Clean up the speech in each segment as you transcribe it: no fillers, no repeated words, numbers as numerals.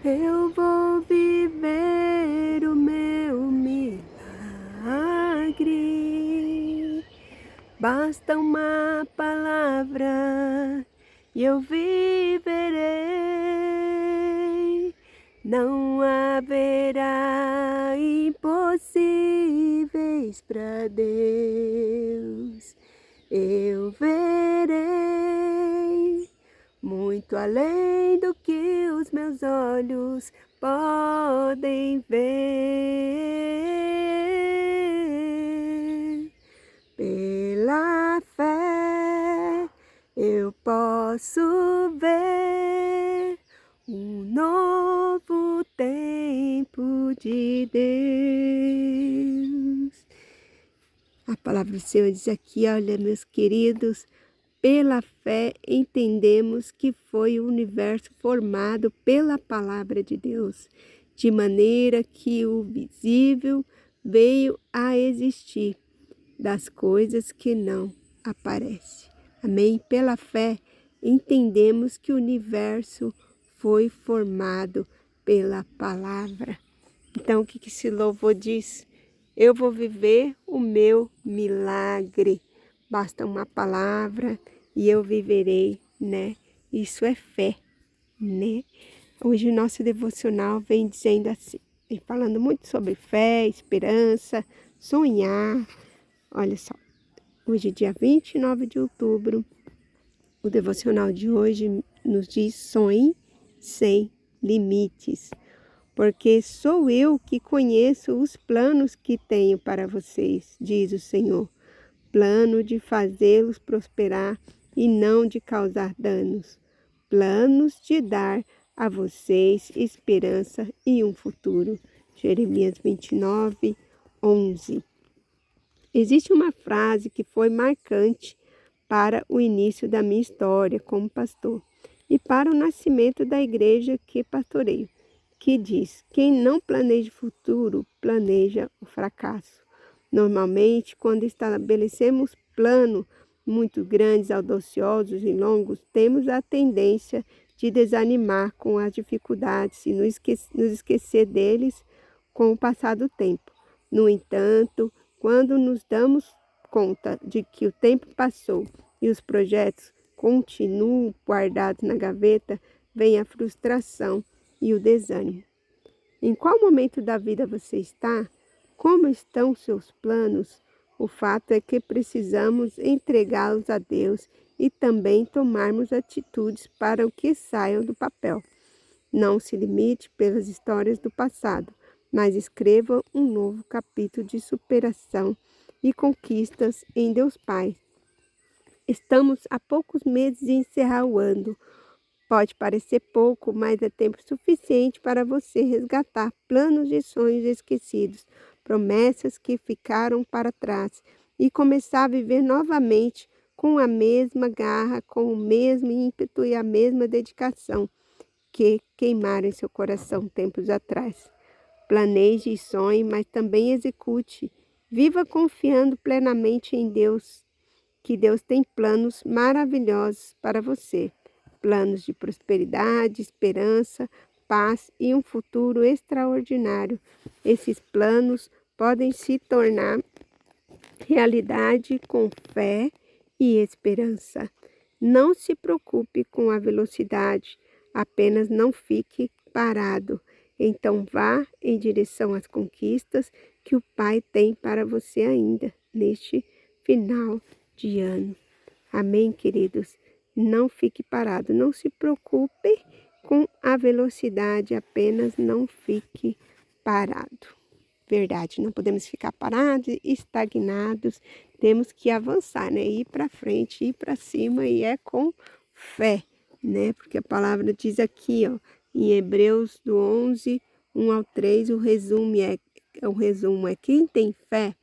Eu vou viver o meu milagre. Basta uma palavra e eu viverei. Não haverá impossíveis para Deus. Eu verei muito além do que os meus olhos podem ver. Pela fé eu posso ver um novo tempo de Deus. A palavra do Senhor diz aqui, olha, meus queridos, pela fé entendemos que foi o universo formado pela palavra de Deus, de maneira que o visível veio a existir das coisas que não aparecem. Amém? Pela fé entendemos que o universo foi formado pela palavra. Então, o que esse louvor diz? Eu vou viver o meu milagre. Basta uma palavra e eu viverei, né? Isso é fé, né? Hoje o nosso devocional vem dizendo assim, vem falando muito sobre fé, esperança, sonhar. Olha só, hoje é dia 29 de outubro, o devocional de hoje nos diz sonhe sem limites. Porque sou eu que conheço os planos que tenho para vocês, diz o Senhor. Plano de fazê-los prosperar e não de causar danos. Planos de dar a vocês esperança e um futuro. Jeremias 29, 11. Existe uma frase que foi marcante para o início da minha história como pastor e para o nascimento da igreja que pastoreio, que diz: quem não planeja o futuro, planeja o fracasso. Normalmente, quando estabelecemos planos muito grandes, audaciosos e longos, temos a tendência de desanimar com as dificuldades e nos esquecer deles com o passar do tempo. No entanto, quando nos damos conta de que o tempo passou e os projetos continuam guardados na gaveta, vem a frustração e o desânimo. Em qual momento da vida você está? Como estão seus planos? O fato é que precisamos entregá-los a Deus e também tomarmos atitudes para que saiam do papel. Não se limite pelas histórias do passado, mas escreva um novo capítulo de superação e conquistas em Deus Pai. Estamos a poucos meses de encerrar o ano. Pode parecer pouco, mas é tempo suficiente para você resgatar planos e sonhos esquecidos, promessas que ficaram para trás e começar a viver novamente com a mesma garra, com o mesmo ímpeto e a mesma dedicação que queimaram em seu coração tempos atrás. Planeje e sonhe, mas também execute. Viva confiando plenamente em Deus, que Deus tem planos maravilhosos para você. Planos de prosperidade, esperança, paz e um futuro extraordinário. Esses planos podem se tornar realidade com fé e esperança. Não se preocupe com a velocidade, apenas não fique parado. Então vá em direção às conquistas que o Pai tem para você ainda neste final de ano. Amém, queridos? Não fique parado, não se preocupe com a velocidade, apenas não fique parado. Verdade, não podemos ficar parados, estagnados, temos que avançar, né? Ir para frente, ir para cima e é com fé, né? Porque a palavra diz aqui, ó, em Hebreus do 11, 1 ao 3, o resumo é quem tem fé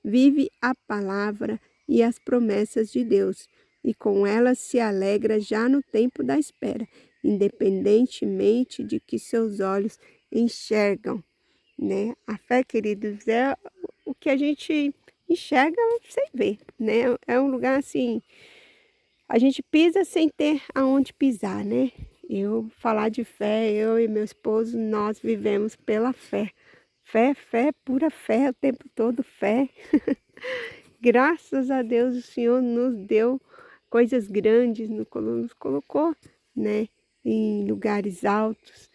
vive a palavra e as promessas de Deus e com elas se alegra já no tempo da espera, independentemente de que seus olhos enxergam, né? A fé, queridos, é o que a gente enxerga sem ver, né? É um lugar assim, a gente pisa sem ter aonde pisar, né? Eu falar de fé, eu e meu esposo, nós vivemos pela fé. Fé, fé, pura fé, o tempo todo fé. Graças a Deus o Senhor nos deu coisas grandes, nos colocou, né, em lugares altos.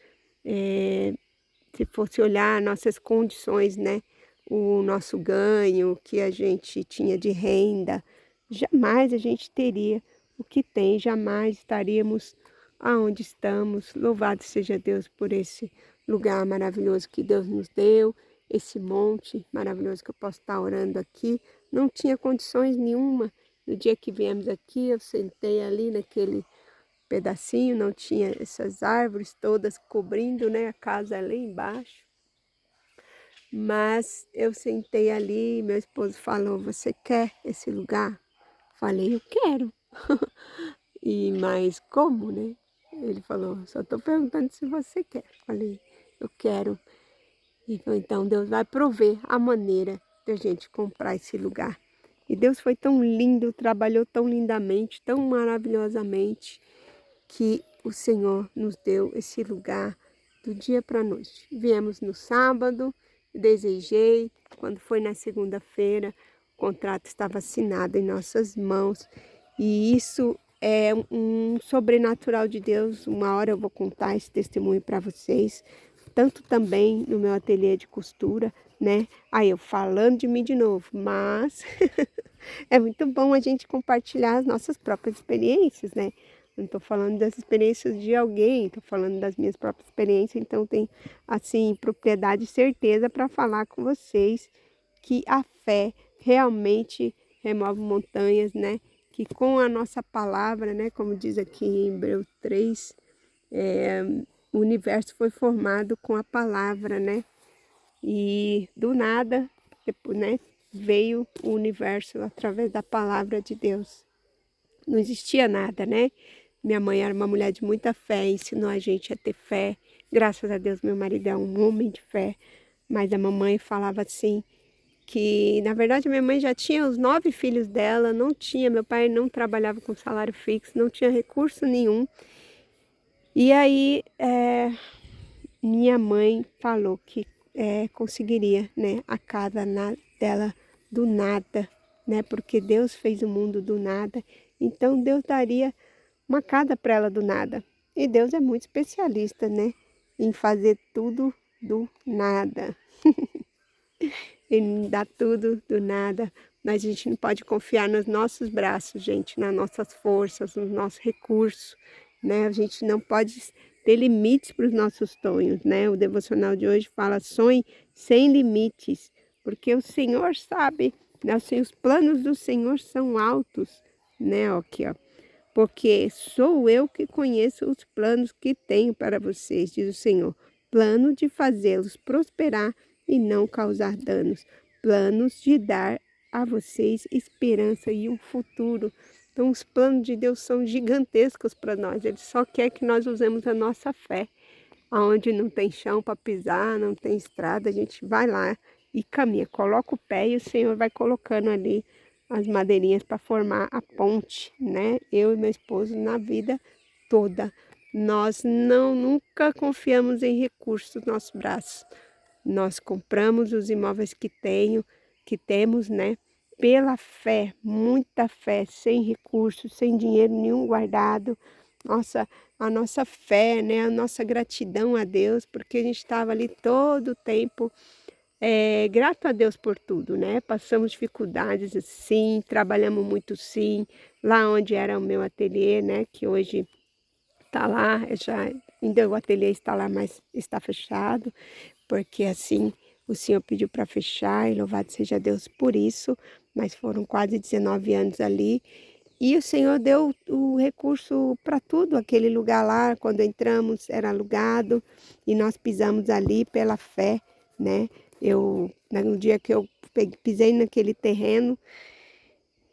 Se fosse olhar nossas condições, né, o nosso ganho, que a gente tinha de renda, jamais a gente teria o que tem, jamais estaríamos aonde estamos. Louvado seja Deus por esse lugar maravilhoso que Deus nos deu, esse monte maravilhoso que eu posso estar orando aqui. Não tinha condições nenhuma. No dia que viemos aqui, eu sentei ali naquele pedacinho, não tinha essas árvores todas cobrindo, né, a casa ali embaixo. Mas eu sentei ali e meu esposo falou: "Você quer esse lugar?" Falei: "Eu quero." Mas como, né? Ele falou: "Só estou perguntando se você quer." Falei: "Eu quero." E falou: "Então Deus vai prover a maneira de a gente comprar esse lugar." E Deus foi tão lindo, trabalhou tão lindamente, tão maravilhosamente, que o Senhor nos deu esse lugar do dia para a noite. Viemos no sábado, desejei, quando foi na segunda-feira, o contrato estava assinado em nossas mãos. E isso é um sobrenatural de Deus. Uma hora eu vou contar esse testemunho para vocês, tanto também no meu ateliê de costura, né? Aí eu falando de mim de novo, mas é muito bom a gente compartilhar as nossas próprias experiências, né? Não estou falando das experiências de alguém, estou falando das minhas próprias experiências, então tem, assim, propriedade e certeza para falar com vocês que a fé realmente remove montanhas, né? Que com a nossa palavra, né? Como diz aqui em Hebreus 3, o universo foi formado com a palavra, né? E do nada, depois, né? Veio o universo através da palavra de Deus. Não existia nada, né? Minha mãe era uma mulher de muita fé, ensinou a gente a ter fé. Graças a Deus, meu marido é um homem de fé. Mas a mamãe falava assim, que na verdade minha mãe já tinha os 9 filhos dela, não tinha, meu pai não trabalhava com salário fixo, não tinha recurso nenhum. E aí minha mãe falou que conseguiria, né, a casa dela do nada, né, porque Deus fez o mundo do nada, então Deus daria uma casa para ela do nada. E Deus é muito especialista, né, em fazer tudo do nada. Ele dá tudo do nada, mas a gente não pode confiar nos nossos braços, gente, nas nossas forças, nos nossos recursos, né? A gente não pode ter limites para os nossos sonhos, né? O devocional de hoje fala: sonhe sem limites, porque o Senhor sabe, né? Assim, os planos do Senhor são altos, né? Aqui, ó. Porque sou eu que conheço os planos que tenho para vocês, diz o Senhor. Plano de fazê-los prosperar e não causar danos. Planos de dar a vocês esperança e um futuro. Então, os planos de Deus são gigantescos para nós. Ele só quer que nós usemos a nossa fé. Aonde não tem chão para pisar, não tem estrada, a gente vai lá e caminha. Coloca o pé e o Senhor vai colocando ali as madeirinhas para formar a ponte, né? Eu e meu esposo na vida toda. Nós nunca confiamos em recursos dos nossos braços. Nós compramos os imóveis que temos, né? Pela fé, muita fé, sem recursos, sem dinheiro nenhum guardado. A nossa fé, né? A nossa gratidão a Deus, porque a gente estava ali todo o tempo grato a Deus por tudo, né? Passamos dificuldades, sim, trabalhamos muito, sim. Lá onde era o meu ateliê, né? Que hoje está lá, já ainda o ateliê está lá, mas está fechado, porque assim o Senhor pediu para fechar, e louvado seja Deus por isso, mas foram quase 19 anos ali, e o Senhor deu o recurso para tudo. Aquele lugar lá, quando entramos, era alugado, e nós pisamos ali pela fé, né? No dia que eu pisei naquele terreno,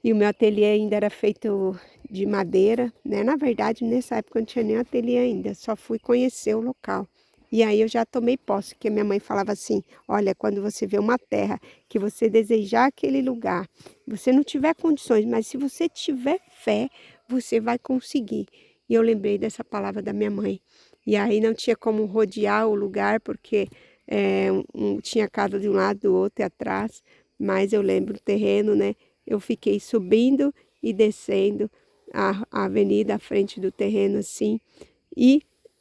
e o meu ateliê ainda era feito de madeira, né? Na verdade, nessa época eu não tinha nem ateliê ainda, só fui conhecer o local. E aí eu já tomei posse, que a minha mãe falava assim: olha, quando você vê uma terra que você desejar aquele lugar, você não tiver condições, mas se você tiver fé, você vai conseguir. E eu lembrei dessa palavra da minha mãe. E aí não tinha como rodear o lugar, porque tinha casa de um lado, do outro e atrás. Mas eu lembro o terreno, né? Eu fiquei subindo e descendo a avenida à frente do terreno, assim, e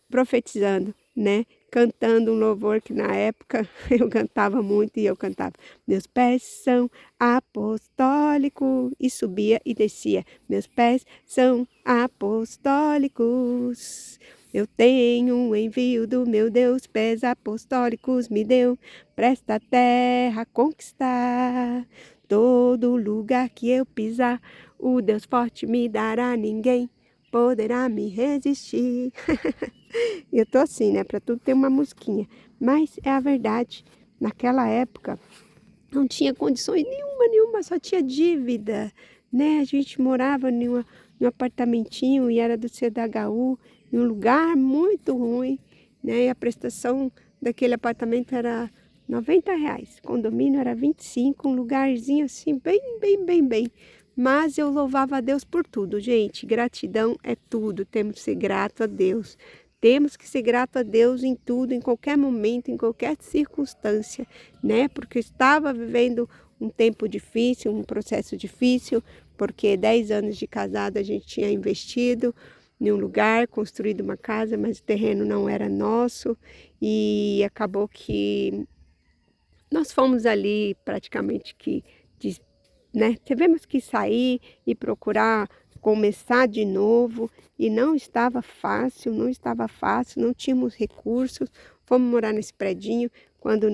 profetizando, né? Cantando um louvor que na época eu cantava muito e eu cantava. Meus pés são apostólicos e subia e descia. Meus pés são apostólicos. Eu tenho um envio do meu Deus, pés apostólicos me deu, presta terra conquistar. Todo lugar que eu pisar, o Deus forte me dará, ninguém poderá me resistir. Eu tô assim, né? Para tudo ter uma musiquinha. Mas é a verdade. Naquela época não tinha condições nenhuma, só tinha dívida, né? A gente morava num apartamentinho e era do CDHU, em um lugar muito ruim, né? E a prestação daquele apartamento era R$ 90. O condomínio era 25, um lugarzinho assim, bem. Mas eu louvava a Deus por tudo, gente. Gratidão é tudo. Temos que ser grato a Deus. Temos que ser grato a Deus em tudo, em qualquer momento, em qualquer circunstância, né? Porque eu estava vivendo um tempo difícil, um processo difícil, porque 10 anos de casado a gente tinha investido em um lugar, construído uma casa, mas o terreno não era nosso e acabou que nós fomos ali praticamente né? Tivemos que sair e procurar começar de novo e não estava fácil, não tínhamos recursos. Fomos morar nesse predinho quando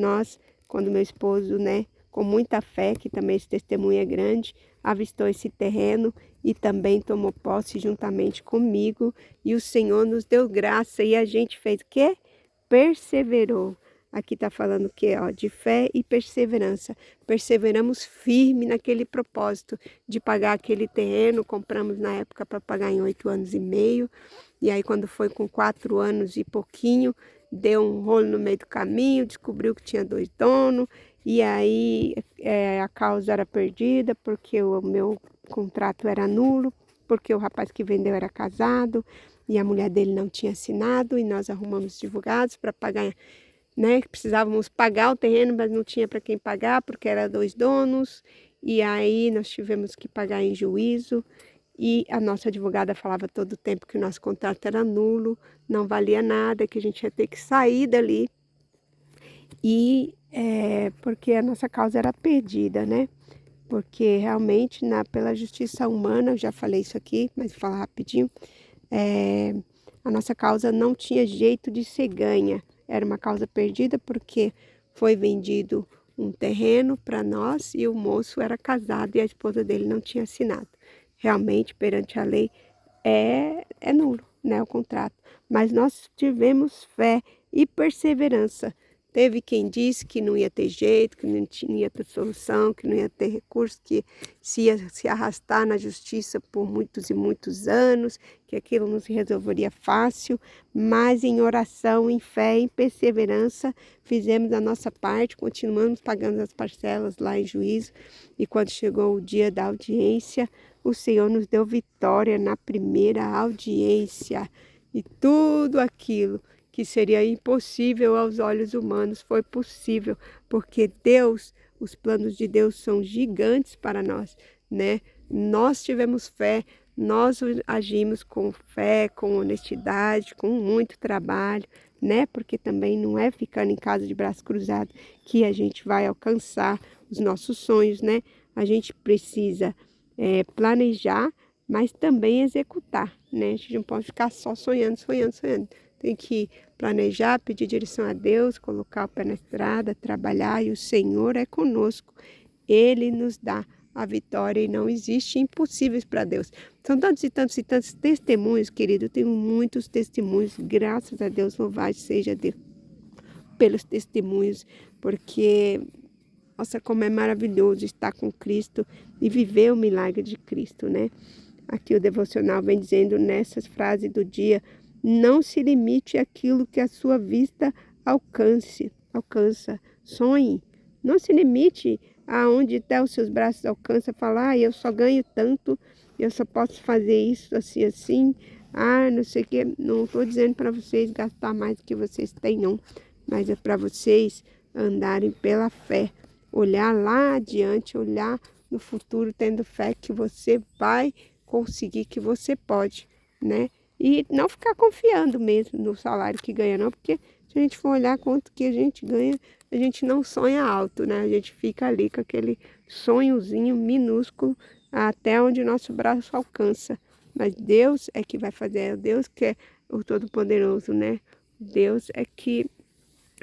meu esposo, né, com muita fé, que também esse testemunho é grande, avistou esse terreno e também tomou posse juntamente comigo. E o Senhor nos deu graça e a gente fez o quê? Perseverou. Aqui está falando o quê? Ó, de fé e perseverança. Perseveramos firme naquele propósito de pagar aquele terreno. Compramos na época para pagar em 8 anos e meio. E aí quando foi com 4 anos e pouquinho, deu um rolo no meio do caminho, descobriu que tinha 2 donos. E aí a causa era perdida porque o meu contrato era nulo, porque o rapaz que vendeu era casado e a mulher dele não tinha assinado. E nós arrumamos advogados para pagar, né? Precisávamos pagar o terreno, mas não tinha para quem pagar, porque era 2 donos. E aí nós tivemos que pagar em juízo. E a nossa advogada falava todo o tempo que o nosso contrato era nulo, não valia nada, que a gente ia ter que sair dali. E porque a nossa causa era perdida, né? Porque realmente, pela justiça humana, eu já falei isso aqui, mas vou falar rapidinho, a nossa causa não tinha jeito de ser ganha. Era uma causa perdida porque foi vendido um terreno para nós e o moço era casado e a esposa dele não tinha assinado. Realmente, perante a lei, é nulo, né, o contrato. Mas nós tivemos fé e perseverança. Teve quem disse que não ia ter jeito, que não ia ter solução, que não ia ter recurso, que se ia se arrastar na justiça por muitos e muitos anos, que aquilo não se resolveria fácil, mas em oração, em fé, em perseverança, fizemos a nossa parte, continuamos pagando as parcelas lá em juízo, e quando chegou o dia da audiência, o Senhor nos deu vitória na primeira audiência, e tudo aquilo que seria impossível aos olhos humanos foi possível, porque Deus, os planos de Deus são gigantes para nós, né? Nós tivemos fé, nós agimos com fé, com honestidade, com muito trabalho, né? Porque também não é ficando em casa de braço cruzado que a gente vai alcançar os nossos sonhos, né? A gente precisa planejar, mas também executar, né? A gente não pode ficar só sonhando. Tem que planejar, pedir direção a Deus, colocar o pé na estrada, trabalhar e o Senhor é conosco. Ele nos dá a vitória e não existe impossíveis para Deus. São tantos testemunhos, querido. Eu tenho muitos testemunhos, graças a Deus, louvado seja Deus pelos testemunhos, porque nossa, como é maravilhoso estar com Cristo e viver o milagre de Cristo, né? Aqui o devocional vem dizendo nessas frases do dia: não se limite àquilo que a sua vista alcança. Sonhe. Não se limite aonde até os seus braços alcançam. Falar, eu só ganho tanto, eu só posso fazer isso assim. ah, não sei o que. Não estou dizendo para vocês gastar mais do que vocês têm, não. Mas é para vocês andarem pela fé. Olhar lá adiante, olhar no futuro, tendo fé que você vai conseguir, que você pode, né? E não ficar confiando mesmo no salário que ganha, não. Porque se a gente for olhar quanto que a gente ganha, a gente não sonha alto, né? A gente fica ali com aquele sonhozinho minúsculo até onde nosso braço alcança. Mas Deus é que vai fazer, é Deus que é o Todo-Poderoso, né? Deus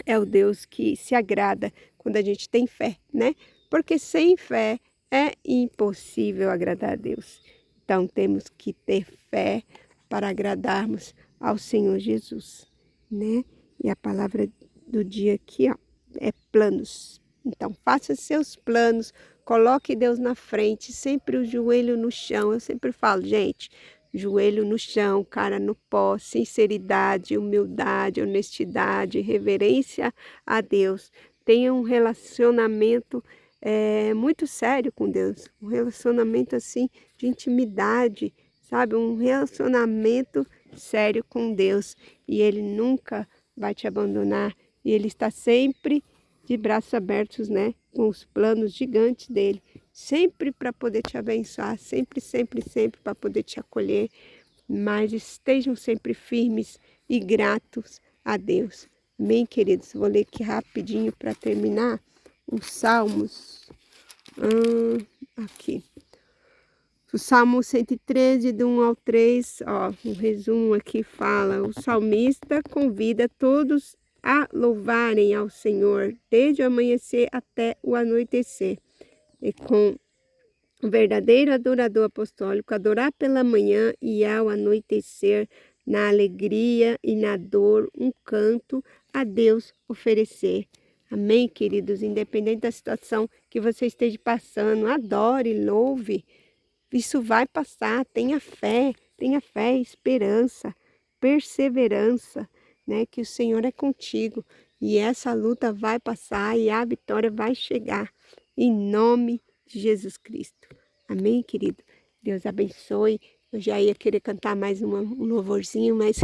é o Deus que se agrada quando a gente tem fé, né? Porque sem fé é impossível agradar a Deus. Então temos que ter fé para agradarmos ao Senhor Jesus, né? E a palavra do dia aqui, ó, é planos. Então faça seus planos, coloque Deus na frente, sempre o joelho no chão. Eu sempre falo, gente, joelho no chão, cara no pó, sinceridade, humildade, honestidade, reverência a Deus. Tenha um relacionamento muito sério com Deus, um relacionamento assim de intimidade, sabe? Um relacionamento sério com Deus. E Ele nunca vai te abandonar. E Ele está sempre de braços abertos, né? Com os planos gigantes dele. Sempre para poder te abençoar, sempre, sempre, sempre para poder te acolher. Mas estejam sempre firmes e gratos a Deus. Amém, queridos? Vou ler aqui rapidinho para terminar os Salmos. Aqui. O Salmo 113, do 1 ao 3, ó, um resumo aqui fala: o salmista convida todos a louvarem ao Senhor desde o amanhecer até o anoitecer. E com o verdadeiro adorador apostólico, adorar pela manhã e ao anoitecer, na alegria e na dor, um canto a Deus oferecer. Amém, queridos? Independente da situação que você esteja passando, adore, louve. Isso vai passar, tenha fé, esperança, perseverança, né? Que o Senhor é contigo e essa luta vai passar e a vitória vai chegar, em nome de Jesus Cristo. Amém, querido? Deus abençoe. Eu já ia querer cantar mais um louvorzinho, mas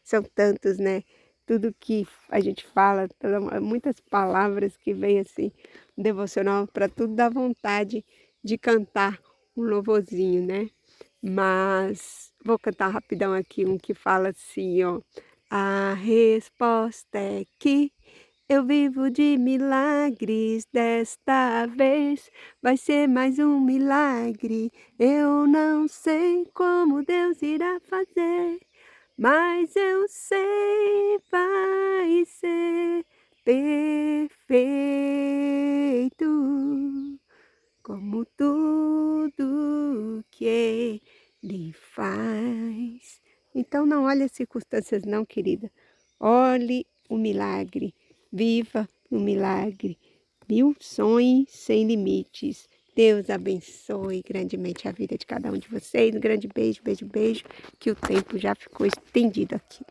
são tantos, né? Tudo que a gente fala, muitas palavras que vêm assim, devocional, para tudo dá vontade de cantar um louvorzinho, né? Mas vou cantar rapidão aqui um que fala assim, ó. A resposta é que eu vivo de milagres, desta vez vai ser mais um milagre. Eu não sei como Deus irá fazer, mas eu sei vai ser perfeito, como tudo que Ele faz. Então não olhe as circunstâncias não, querida. Olhe o milagre, viva o milagre, viu? Sonhe sem limites. Deus abençoe grandemente a vida de cada um de vocês. Um grande beijo, beijo, beijo, que o tempo já ficou estendido aqui.